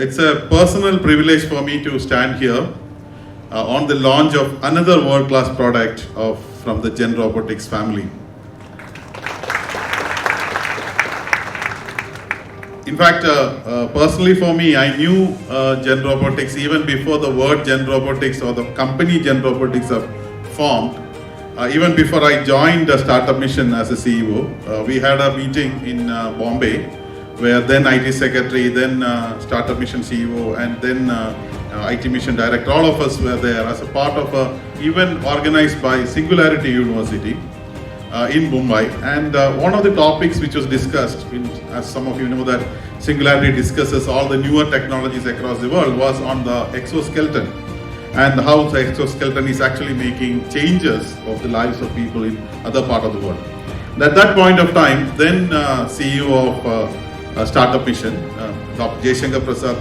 It's a personal privilege for me to stand here on the launch of another world-class product from the Genrobotics family. In fact, personally for me, I knew Genrobotics even before the word Genrobotics or the company Genrobotics are formed. Even before I joined the Startup Mission as a CEO, we had a meeting in Bombay, where then IT Secretary, then Startup Mission CEO, and then IT Mission Director, all of us were there as a part of an event organized by Singularity University in Mumbai. And one of the topics which was discussed, as some of you know that Singularity discusses all the newer technologies across the world, was on the exoskeleton and how the exoskeleton is actually making changes of the lives of people in other part of the world. And at that point of time, then CEO of Startup Mission, Dr Prasad,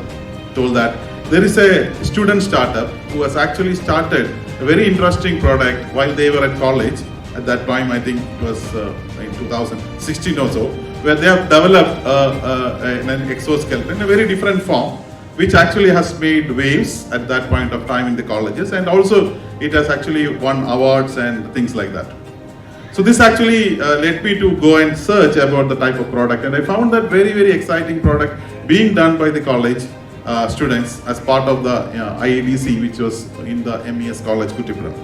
told that there is a student startup who has actually started a very interesting product while they were at college. At that time, I think it was in 2016 or so, where they have developed an exoskeleton in a very different form, which actually has made waves at that point of time in the colleges, and also it has actually won awards and things like that. So this actually led me to go and search about the type of product, and I found that very, very exciting product being done by the college students as part of the IADC, which was in the MES College, Kuttipuram.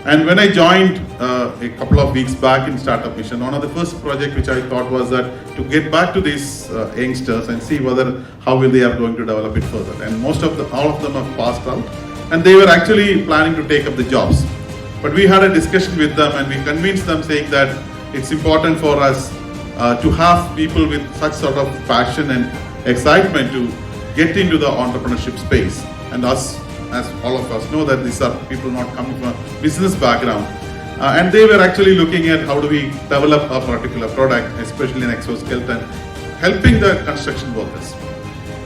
And when I joined a couple of weeks back in Startup Mission, one of the first project which I thought was that to get back to these youngsters and see how they are going to develop it further. And all of them have passed out, and they were actually planning to take up the jobs. But we had a discussion with them and we convinced them, saying that it's important for us to have people with such sort of passion and excitement to get into the entrepreneurship space. And us, as all of us know, that these are people not coming from a business background. And they were actually looking at how do we develop a particular product, especially an exoskeleton, helping the construction workers.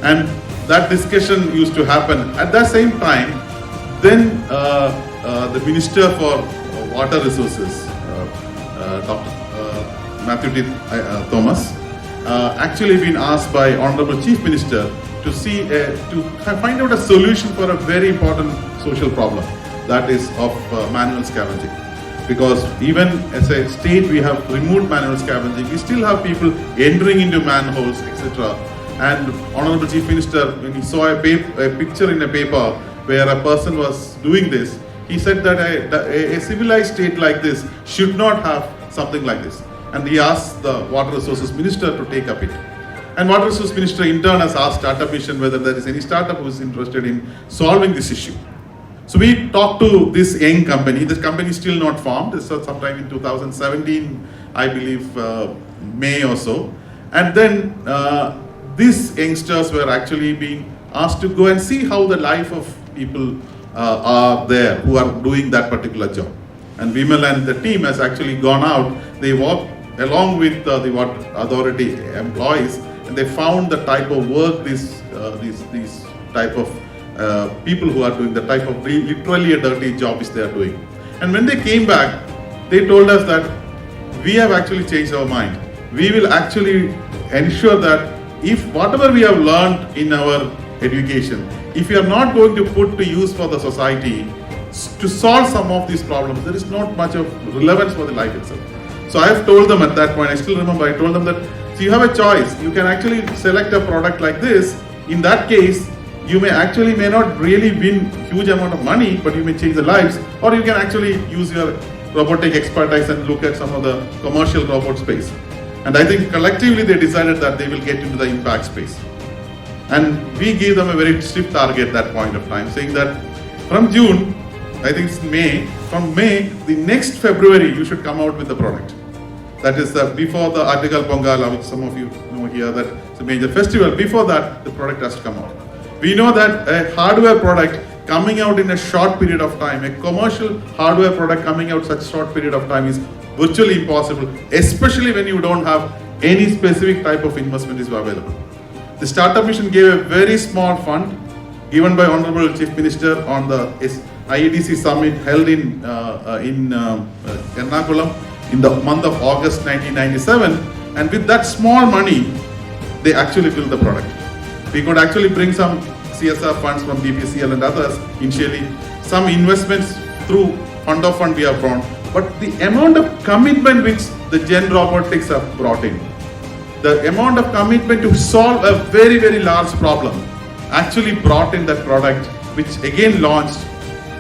And that discussion used to happen. At the same time, then the Minister for Water Resources, Dr. Matthew Thomas, actually been asked by Honorable Chief Minister to find out a solution for a very important social problem, that is of manual scavenging. Because even as a state we have removed manual scavenging, we still have people entering into manholes, etc. And Honorable Chief Minister, when he saw a picture in a paper where a person was doing this, he said that a civilized state like this should not have something like this. And he asked the Water Resources Minister to take up it. And Water Resources Minister in turn has asked Startup Mission whether there is any startup who is interested in solving this issue. So we talked to this young company. This company is still not formed. This was sometime in 2017, I believe, May or so. And then these youngsters were actually being asked to go and see how the life of people are there who are doing that particular job. And Vimal and the team has actually gone out. They walked along with the Water Authority employees, and they found the type of work these type of people who are doing the type of literally a dirty job which they are doing. And when they came back, they told us that we have actually changed our mind. We will actually ensure that if whatever we have learned in our education, if we are not going to put to use for the society to solve some of these problems, there is not much of relevance for the life itself. So I have told them at that point, I still remember, I told them that, so you have a choice. You can actually select a product like this. In that case, you may not really win huge amount of money, but you may change the lives, or you can actually use your robotic expertise and look at some of the commercial robot space. And I think collectively they decided that they will get into the impact space. And we gave them a very strict target at that point of time, saying that from June, I think it's May, from May, the next February, you should come out with the product. That is before the Article Pongala, which some of you know here, that it's a major festival. Before that, the product has to come out. We know that a hardware product coming out in a short period of time, a commercial hardware product coming out such short period of time is virtually impossible, especially when you don't have any specific type of investment is available. The Startup Mission gave a very small fund given by Honorable Chief Minister on the IADC summit held in Ernakulam in the month of August 1997. And with that small money, they actually built the product. We could actually bring some CSR funds from BPCL and others initially, some investments through fund of fund we have brought, but the amount of commitment which the Genrobotics have brought in, the amount of commitment to solve a very, very large problem actually brought in that product, which again launched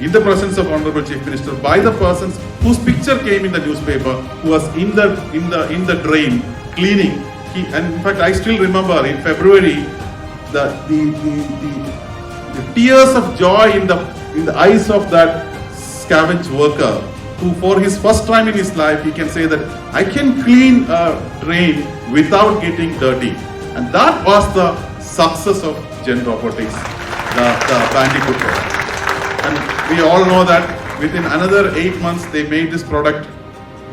in the presence of Honorable Chief Minister by the persons whose picture came in the newspaper, who was in the drain cleaning. And in fact, I still remember in February the tears of joy in the eyes of that scavenge worker, who for his first time in his life he can say that I can clean a drain without getting dirty. And that was the success of Genrobotics, the Bandicoot product. And we all know that within another 8 months they made this product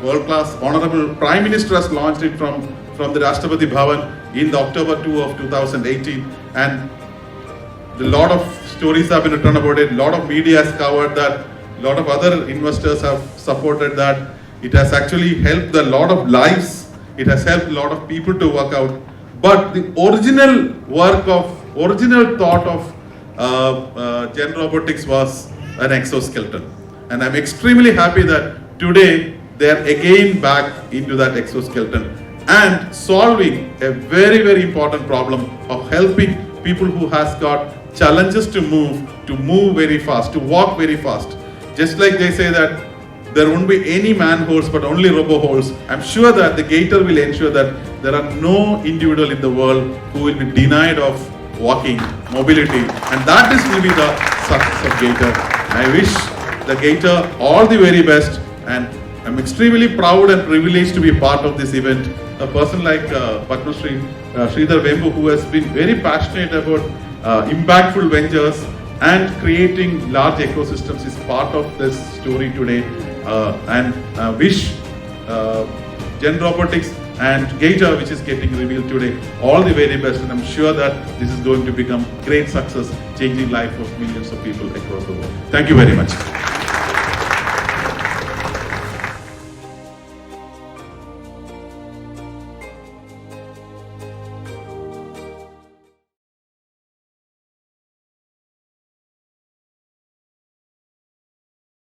world class. Honorable Prime Minister has launched it from the Rashtrapati Bhavan in the October 2 of 2018, and a lot of stories have been written about it, a lot of media has covered that, a lot of other investors have supported that. It has actually helped a lot of lives, it has helped a lot of people to work out. But the original thought of Genrobotics was an exoskeleton. And I'm extremely happy that today they are again back into that exoskeleton and solving a very, very important problem of helping people who has got challenges to move very fast, to walk very fast. Just like they say that there won't be any man-holes but only robo-holes. I'm sure that the Gaiter will ensure that there are no individual in the world who will be denied of walking, mobility, and that will be the success of Gaiter. I wish the Gaiter all the very best, and I'm extremely proud and privileged to be part of this event. A person like Padma Shri Sridhar Vembu, who has been very passionate about impactful ventures and creating large ecosystems, is part of this story today. And wish Genrobotics and Gaiter, which is getting revealed today, all the very best, and I'm sure that this is going to become great success, changing life of millions of people across the world. Thank you very much.